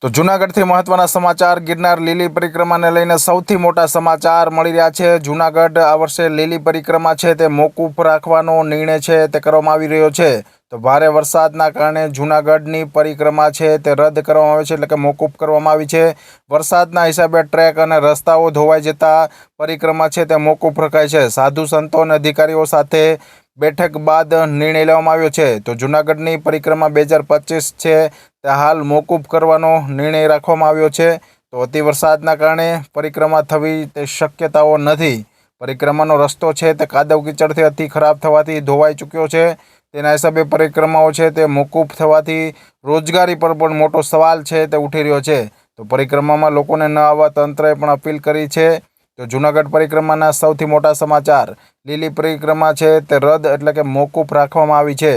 તો જૂનાગઢથી મહત્વના સમાચાર ગિરનાર લીલી પરિક્રમાને લઈને સૌથી મોટા સમાચાર મળી રહ્યા છે। જૂનાગઢ આ વર્ષે લીલી પરિક્રમા છે તે મોકૂફ રાખવાનો નિર્ણય છે તે કરવામાં આવી રહ્યો છે। તો ભારે વરસાદના કારણે જૂનાગઢની પરિક્રમા છે તે રદ કરવામાં આવી છે, એટલે કે મોકૂફ કરવામાં આવી છે। વરસાદના હિસાબે ટ્રેક અને રસ્તાઓ ધોવાઈ જતા પરિક્રમા છે તે મોકૂફ રખાય છે। સાધુ સંતો અને અધિકારીઓ સાથે બેઠક બાદ નિર્ણય લેવામાં આવ્યો છે। તો જૂનાગઢની પરિક્રમા 2025 છે તે હાલ મોકૂફ કરવાનો નિર્ણય રાખવામાં આવ્યો છે। તો અતિ વરસાદના કારણે પરિક્રમા થવી તે શક્યતાઓ નથી। પરિક્રમાનો રસ્તો છે તે કાદવ કીચડથી અતિ ખરાબ થવાથી ધોવાઈ ચૂક્યો છે। તેના હિસાબે પરિક્રમાઓ છે તે મોકૂફ થવાથી રોજગારી પર પણ મોટો સવાલ છે તે ઉઠી રહ્યો છે। તો પરિક્રમામાં લોકોને ન આવવા તંત્રએ પણ અપીલ કરી છે। તો જૂનાગઢ પરિક્રમાના સૌથી મોટા સમાચાર, લીલી પરિક્રમા છે તે રદ એટલે કે મોકૂફ રાખવામાં આવી છે।